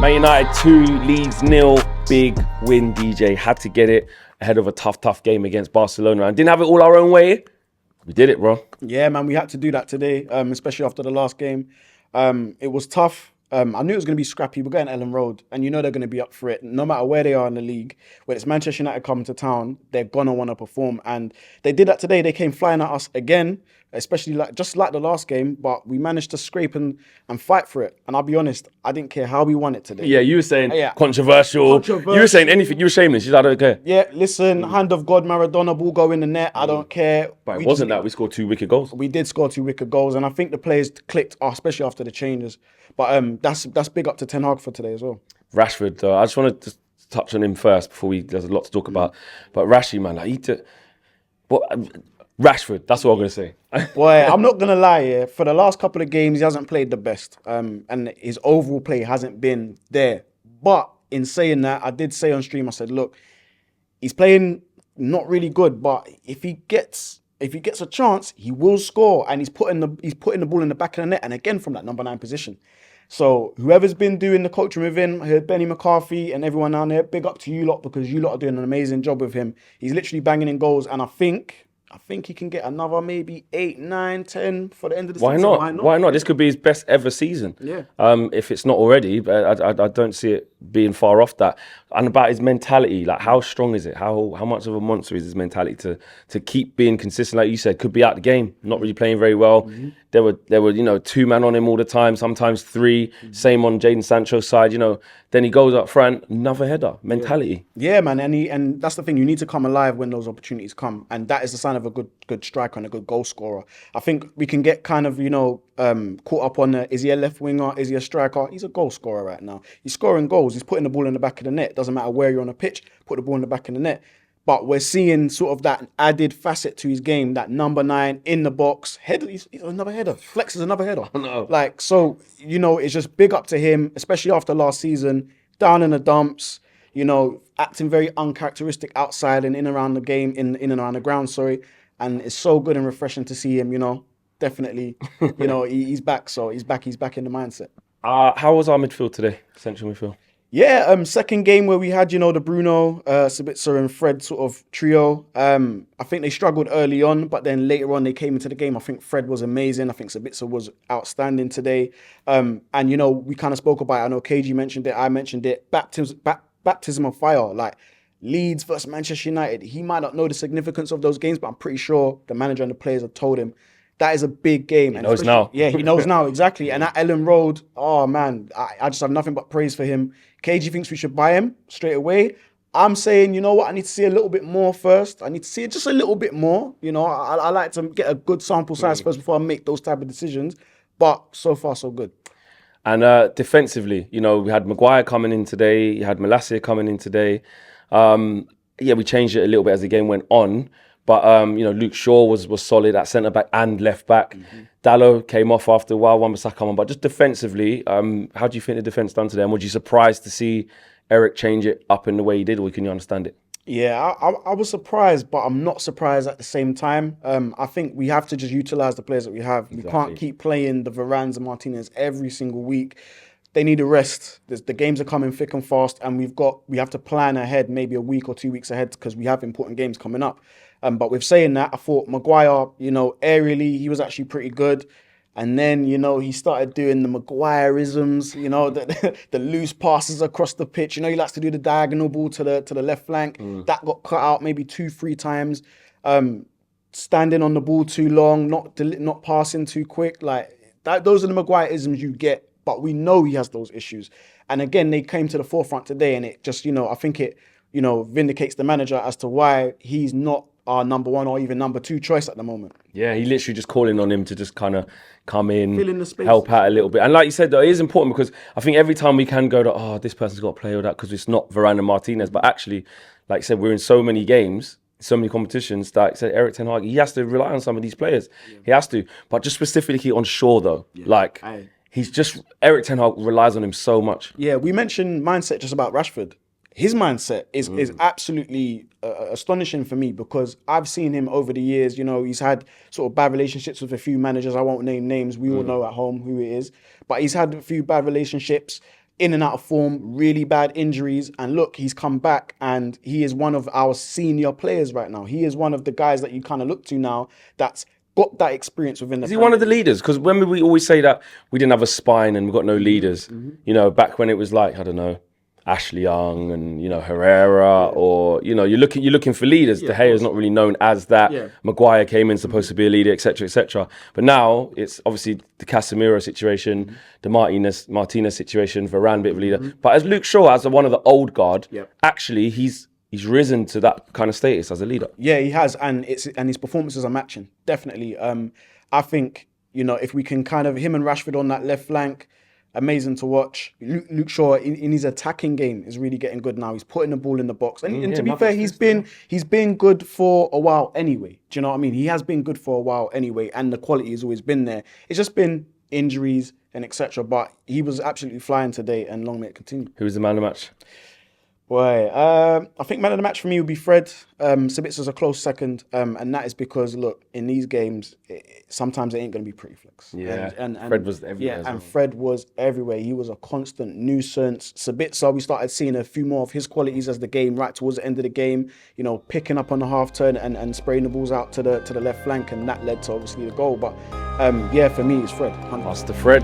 Man United 2, Leeds 0. Big win, DJ. Had to get it ahead of a tough game against Barcelona. And didn't have it all our own way. We did it, bro. Yeah, man, we had to do that today, especially after the last game. It was tough. I knew it was going to be scrappy. We're going to Ellen Road, and you know they're going to be up for it. No matter where they are in the league, when it's Manchester United coming to town, they're going to want to perform. And they did that today. They came flying at us again, especially just like the last game, but we managed to scrape and fight for it. And I'll be honest, I didn't care how we won it today. Yeah, you were saying controversial. You were saying anything. You were shameless. I don't care. Yeah, listen, hand of God, Maradona, ball go in the net. I don't care. But it wasn't that. We scored 2 wicked goals. We did score 2 wicked goals, and I think the players clicked, especially after the changes. But that's big up to Ten Hag for today as well. Rashford, I just want to touch on him first before there's a lot to talk about. But Rashi, man, Rashford, that's what I'm going to say. Boy, I'm not going to lie, yeah. For the last couple of games, he hasn't played the best. And his overall play hasn't been there. But in saying that, I did say on stream, I said, look, he's playing not really good, but if he gets a chance, he will score. And he's putting the ball in the back of the net, and again from that number 9 position. So whoever's been doing the coaching with him, Benny McCarthy and everyone down there, big up to you lot, because you lot are doing an amazing job with him. He's literally banging in goals, and I think he can get another maybe 8, 9, 10 for the end of the season. Why not? This could be his best ever season. Yeah. If it's not already, but I don't see it being far off that. And about his mentality, like how strong is it? How much of a monster is his mentality to keep being consistent? Like you said, could be out the game, not really playing very well. Mm-hmm. There were 2 man on him all the time, sometimes 3. Mm-hmm. Same on Jadon Sancho's side. Then he goes up front, another header. Mentality. Yeah, man, and that's the thing. You need to come alive when those opportunities come, and that is the sign of a good striker and a good goal scorer. I think we can get kind of caught up on is he a left winger? Is he a striker? He's a goal scorer right now. He's scoring goals. He's putting the ball in the back of the net. Doesn't matter where you're on the pitch. Put the ball in the back of the net. But we're seeing sort of that added facet to his game, that number 9 in the box. Header, he's another header. Flex is another header. No. It's just big up to him, especially after last season, down in the dumps, acting very uncharacteristic outside and in around the game, in and around the ground, sorry. And it's so good and refreshing to see him, definitely, he's back. So he's back in the mindset. How was our midfield today, central midfield? Yeah, second game where we had, the Bruno, Sabitzer and Fred sort of trio. I think they struggled early on, but then later on they came into the game. I think Fred was amazing. I think Sabitzer was outstanding today. And, we kind of spoke about it. I know KG mentioned it. I mentioned it. Baptism of fire. Like Leeds versus Manchester United. He might not know the significance of those games, but I'm pretty sure the manager and the players have told him that is a big game. He knows now. Yeah, he knows now, exactly. And at Ellen Road, oh man, I just have nothing but praise for him. KG thinks we should buy him straight away. I'm saying, you know what, I need to see a little bit more first. I need to see just a little bit more. I like to get a good sample size first before I make those type of decisions. But so far, so good. And defensively, we had Maguire coming in today. You had Malacia coming in today. We changed it a little bit as the game went on. But, Luke Shaw was solid at centre-back and left-back. Mm-hmm. Dalot came off after a while, Wan-Bissaka come on. But just defensively, how do you think the defence done today? And were you surprised to see Eric change it up in the way he did, or can you understand it? Yeah, I was surprised, but I'm not surprised at the same time. I think we have to just utilise the players that we have. Exactly. We can't keep playing the Varans and Martinez every single week. They need a rest. The games are coming thick and fast, and we have to plan ahead, maybe a week or 2 weeks ahead, because we have important games coming up. But with saying that, I thought Maguire, aerially, he was actually pretty good. And then, he started doing the Maguire-isms, the loose passes across the pitch. He likes to do the diagonal ball to the left flank. That got cut out maybe 2-3 times. Standing on the ball too long, not passing too quick. Those are the Maguire-isms you get. But we know he has those issues. And again, they came to the forefront today, and it just, I think it, vindicates the manager as to why he's not our number 1 or even number 2 choice at the moment. Yeah, he literally just calling on him to just kind of come in, fill in the space, help out a little bit. And like you said, though, it is important because I think every time we can go to, this person's got to play or that, because it's not Varane and Martinez. But actually, like you said, we're in so many games, so many competitions that, like I said, Eric Ten Hag, he has to rely on some of these players. Yeah. He has to. But just specifically on Shaw, though, Eric Ten Hag relies on him so much. Yeah, we mentioned mindset just about Rashford. His mindset is absolutely astonishing for me, because I've seen him over the years. He's had sort of bad relationships with a few managers. I won't name names. We all know at home who it is. But he's had a few bad relationships. in and out of form, really bad injuries. And look, he's come back and he is one of our senior players right now. He is one of the guys that you kind of look to now that's got that experience within the Is he one of the leaders? Because when we always say that we didn't have a spine and we got no leaders, you know, back when it was like, I don't know, Ashley Young and, you know, Herrera, or, you know, you're looking for leaders. De Gea is not really known as that. Maguire came in supposed to be a leader, etc., etc. But now it's obviously the Casemiro situation, the Martinez situation, Varane bit of a leader. But as Luke Shaw, as one of the old guard, actually he's risen to that kind of status as a leader. Yeah, he has, and his performances are matching, definitely. I think, you know, if we can kind of him and Rashford on that left flank, amazing to watch. Luke Shaw in his attacking game is really getting good now. He's putting the ball in the box, and to be fair, he's been good for a while anyway. Do you know what I mean? He has been good for a while anyway, and the quality has always been there. It's just been injuries and etc. But he was absolutely flying today, and long may it continue. Who was the man of the match? Boy, I think man of the match for me would be Fred. Sabitza's a close second, and that is because, look, in these games, sometimes it ain't going to be pretty flicks. Yeah, and Fred was everywhere. Yeah, and Fred was everywhere. He was a constant nuisance. Sabitza, we started seeing a few more of his qualities as the game, right towards the end of the game, you know, picking up on the half turn and spraying the balls out to the left flank, and that led to obviously the goal. But yeah, for me, it's Fred. Master Fred.